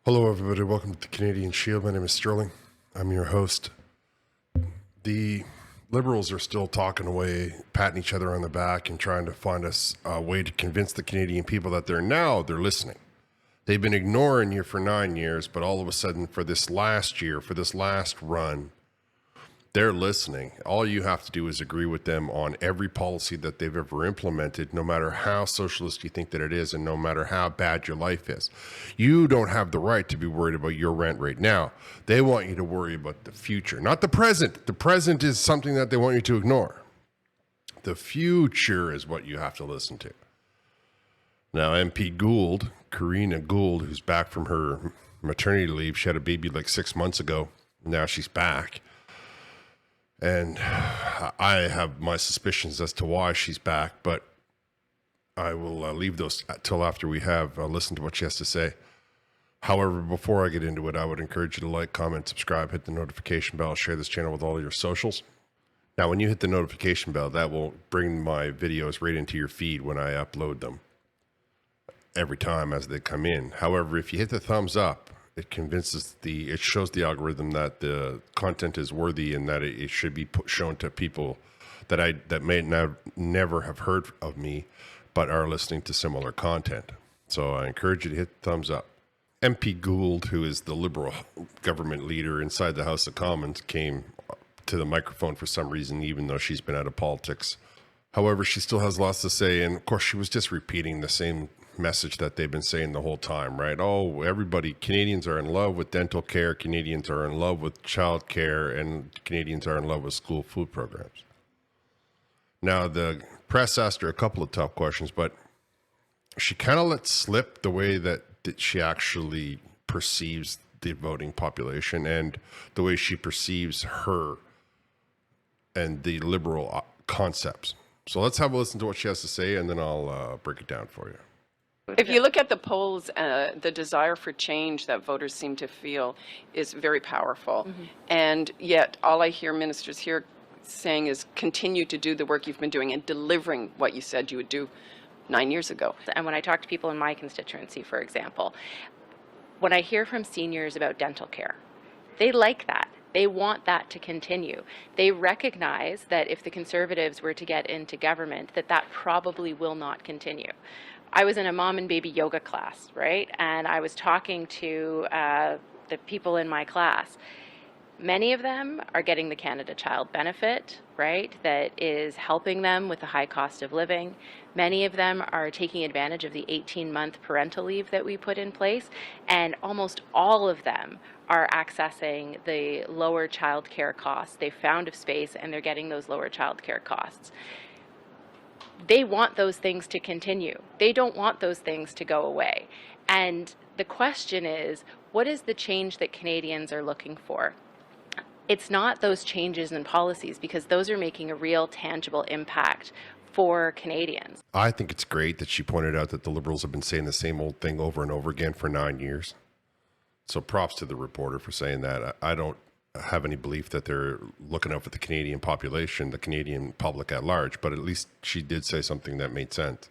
Hello, everybody. Welcome to the Canadian Shield. My name is Sterling. I'm your host. The Liberals are still talking away, patting each other on the back, and trying to find us a way to convince the Canadian people that they're listening. They've been ignoring you for 9 years, but all of a sudden, for this last year, for this last run, they're listening. All you have to do is agree with them on every policy that they've ever implemented, no matter how socialist you think that it is, and no matter how bad your life is. You don't have the right to be worried about your rent right now. They want you to worry about the future, not the present. The present is something that they want you to ignore. The future is what you have to listen to. Now, MP Gould, Karina Gould, who's back from her maternity leave, she had a baby like 6 months ago. Now she's back. And I have my suspicions as to why she's back, but I will leave those till after we have listened to what she has to say. However, before I get into it, I would encourage you to like, comment, subscribe, hit the notification bell, share this channel with all your socials. Now, when you hit the notification bell, that will bring my videos right into your feed when I upload them every time as they come in. However, if you hit the thumbs up, it shows the algorithm that the content is worthy and that it should be shown to people that may never have heard of me, but are listening to similar content. So I encourage you to hit the thumbs up. MP Gould, who is the Liberal government leader inside the House of Commons, came to the microphone for some reason, even though she's been out of politics. However, she still has lots to say, and of course she was just repeating the same message that they've been saying the whole time, right? Oh, everybody, Canadians are in love with dental care, Canadians are in love with child care, and Canadians are in love with school food programs. Now, the press asked her a couple of tough questions, but she kind of let slip the way that she actually perceives the voting population and the way she perceives her and the liberal concepts. So let's have a listen to what she has to say, and then I'll break it down for you. If you look at the polls, the desire for change that voters seem to feel is very powerful. Mm-hmm. And yet all I hear ministers here saying is continue to do the work you've been doing and delivering what you said you would do 9 years ago. And when I talk to people in my constituency, for example, when I hear from seniors about dental care, they like that. They want that to continue. They recognize that if the Conservatives were to get into government, that probably will not continue. I was in a mom and baby yoga class, right? And I was talking to the people in my class. Many of them are getting the Canada Child Benefit, right? That is helping them with the high cost of living. Many of them are taking advantage of the 18-month parental leave that we put in place. And almost all of them are accessing the lower child care costs. They found a space and they're getting those lower child care costs. They want those things to continue. They don't want those things to go away. And the question is, what is the change that Canadians are looking for? It's not those changes in policies, because those are making a real tangible impact for Canadians. I think it's great that she pointed out that the Liberals have been saying the same old thing over and over again for 9 years. So props to the reporter for saying that. I don't have any belief that they're looking out for the Canadian population, the Canadian public at large, but at least she did say something that made sense.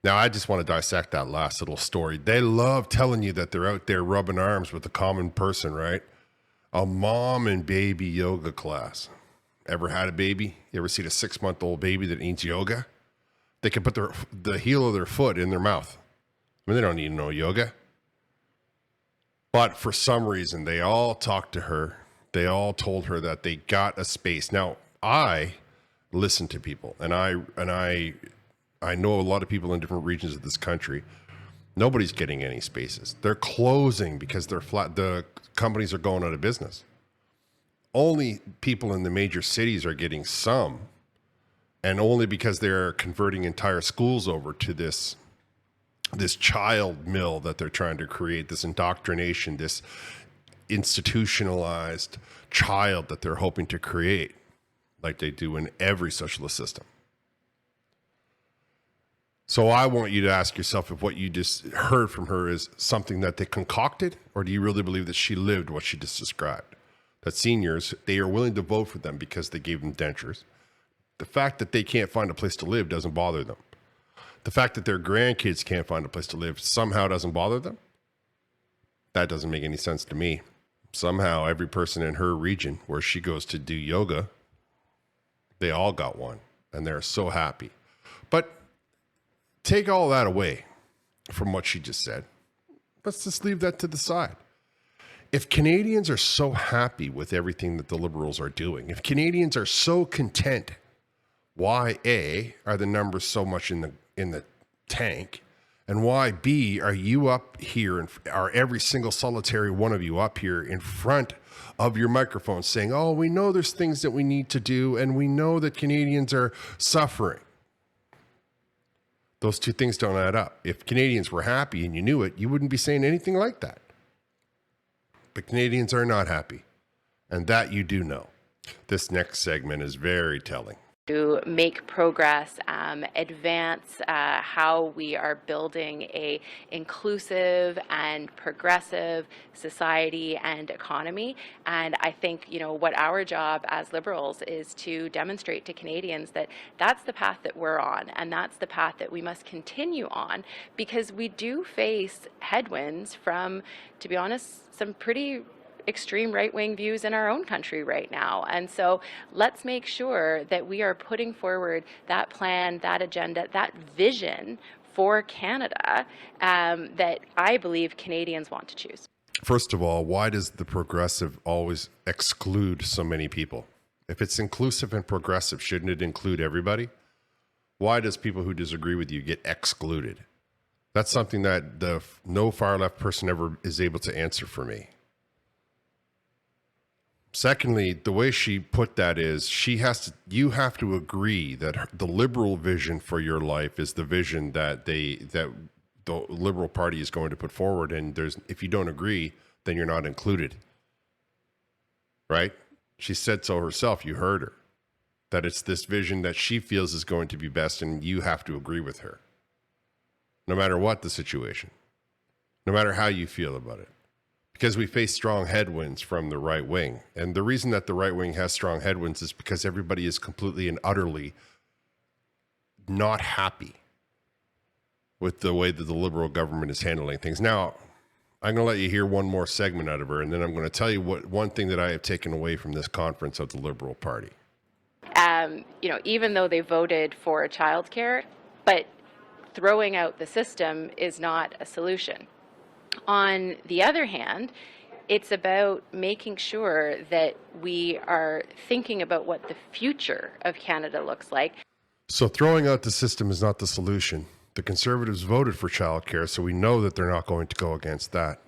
Now, I just want to dissect that last little story. They love telling you that they're out there rubbing arms with the common person, right? A mom and baby yoga class. Ever had a baby? You ever seen a 6-month-old baby that needs yoga? They can put the heel of their foot in their mouth. I mean, they don't need no yoga. But for some reason, they all talked to her. They all told her that they got a space. Now, I listen to people, and I know a lot of people in different regions of this country. Nobody's getting any spaces. They're closing because they're flat. The companies are going out of business. Only people in the major cities are getting some, and only because they're converting entire schools over to this child mill that they're trying to create, this indoctrination, this institutionalized child that they're hoping to create, like they do in every socialist system. So I want you to ask yourself if what you just heard from her is something that they concocted, or do you really believe that she lived what she just described? That seniors, they are willing to vote for them because they gave them dentures. The fact that they can't find a place to live doesn't bother them. The fact that their grandkids can't find a place to live somehow doesn't bother them. That doesn't make any sense to me. Somehow every person in her region where she goes to do yoga, they all got one and they're so happy. But take all that away from what she just said. Let's just leave that to the side. If Canadians are so happy with everything that the Liberals are doing, if Canadians are so content, why A, are the numbers so much in the tank? And why B, are you up here and are every single solitary one of you up here in front of your microphone saying, oh, we know there's things that we need to do and we know that Canadians are suffering? Those two things don't add up. If Canadians were happy and you knew it, you wouldn't be saying anything like that. But Canadians are not happy. And that you do know. This next segment is very telling. To make progress, advance how we are building a inclusive and progressive society and economy. And I think, what our job as Liberals is to demonstrate to Canadians that that's the path that we're on, and that's the path that we must continue on, because we do face headwinds from, to be honest, some pretty extreme right-wing views in our own country right now. And so let's make sure that we are putting forward that plan, that agenda, that vision for Canada that I believe Canadians want to choose. First of all, why does the progressive always exclude so many people? If it's inclusive and progressive, shouldn't it include everybody? Why does people who disagree with you get excluded? That's something that no far left person ever is able to answer for me. Secondly, the way she put that is you have to agree that the Liberal vision for your life is the vision that the Liberal Party is going to put forward. And if you don't agree, then you're not included. Right? She said so herself. You heard her. That it's this vision that she feels is going to be best, and you have to agree with her. No matter what the situation. No matter how you feel about it. Because we face strong headwinds from the right wing. And the reason that the right wing has strong headwinds is because everybody is completely and utterly not happy with the way that the Liberal government is handling things. Now, I'm going to let you hear one more segment out of her, and then I'm going to tell you one thing that I have taken away from this conference of the Liberal Party. Even though they voted for childcare, but throwing out the system is not a solution. On the other hand, it's about making sure that we are thinking about what the future of Canada looks like. So throwing out the system is not the solution. The Conservatives voted for childcare, so we know that they're not going to go against that.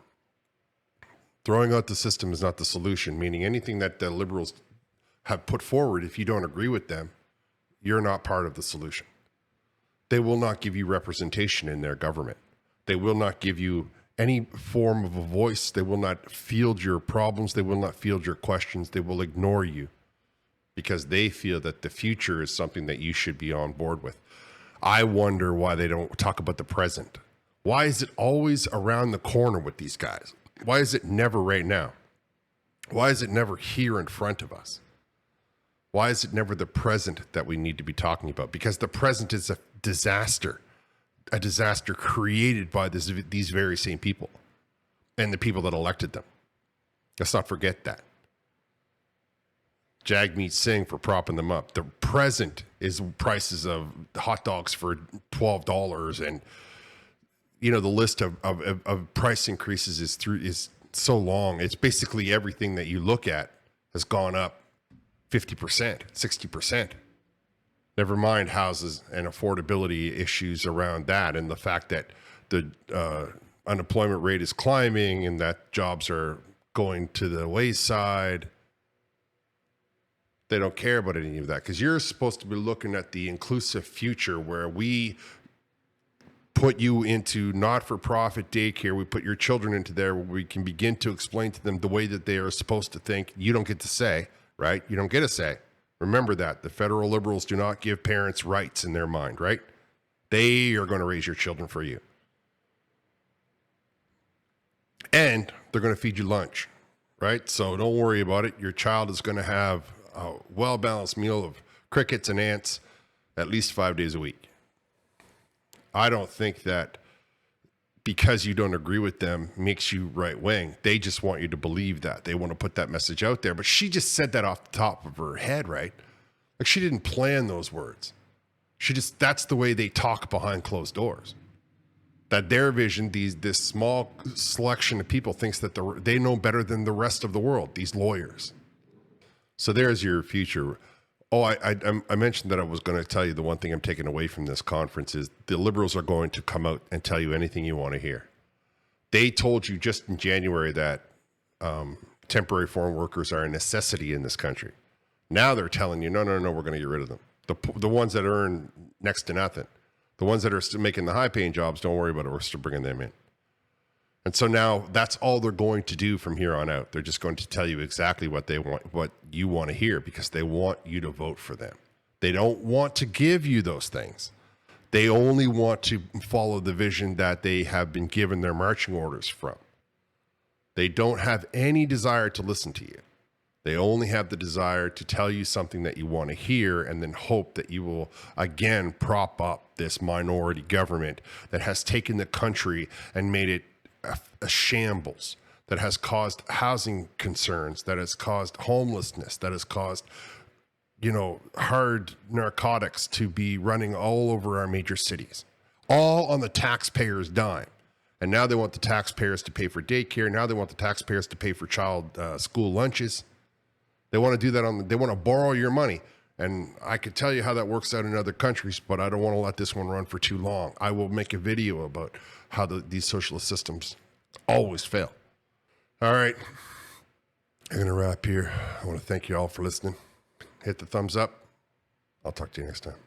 Throwing out the system is not the solution, meaning anything that the Liberals have put forward, if you don't agree with them, you're not part of the solution. They will not give you representation in their government. They will not give you any form of a voice. They will not field your problems. They will not field your questions. They will ignore you because they feel that the future is something that you should be on board with. I wonder why they don't talk about the present. Why is it always around the corner with these guys? Why is it never right now? Why is it never here in front of us? Why is it never the present that we need to be talking about? Because the present is a disaster created by these very same people and the people that elected them. Let's not forget that. Jagmeet Singh for propping them up. The present is prices of hot dogs for $12, and the list of price increases is so long. It's basically everything that you look at has gone up 50%, 60%. Never mind houses and affordability issues around that, and the fact that the unemployment rate is climbing and that jobs are going to the wayside. They don't care about any of that because you're supposed to be looking at the inclusive future where we put you into not-for-profit daycare. We put your children into there where we can begin to explain to them the way that they are supposed to think. You don't get to say, right? You don't get a say. Remember that. The federal Liberals do not give parents rights in their mind, right? They are going to raise your children for you. And they're going to feed you lunch, right? So don't worry about it. Your child is going to have a well-balanced meal of crickets and ants at least 5 days a week. I don't think that because you don't agree with them makes you right wing. They just want you to believe that. They want to put that message out there. But she just said that off the top of her head, right? Like she didn't plan those words. That's the way they talk behind closed doors. That their vision, this small selection of people thinks that they know better than the rest of the world, these lawyers. So there's your future. Oh, I mentioned that I was going to tell you the one thing I'm taking away from this conference is the liberals are going to come out and tell you anything you want to hear. They told you just in January that temporary foreign workers are a necessity in this country. Now they're telling you, no, we're going to get rid of them. The ones that earn next to nothing. The ones that are still making the high-paying jobs, don't worry about it. We're still bringing them in. And so now that's all they're going to do from here on out. They're just going to tell you exactly what they want, what you want to hear, because they want you to vote for them. They don't want to give you those things. They only want to follow the vision that they have been given their marching orders from. They don't have any desire to listen to you. They only have the desire to tell you something that you want to hear and then hope that you will again prop up this minority government that has taken the country and made it a shambles, that has caused housing concerns, that has caused homelessness, that has caused, hard narcotics to be running all over our major cities, all on the taxpayers' dime. And now they want the taxpayers to pay for daycare. Now they want the taxpayers to pay for child school lunches. They want to do that they want to borrow your money. And I could tell you how that works out in other countries, but I don't want to let this one run for too long. I will make a video about how these socialist systems always fail. All right. I'm going to wrap here. I want to thank you all for listening. Hit the thumbs up. I'll talk to you next time.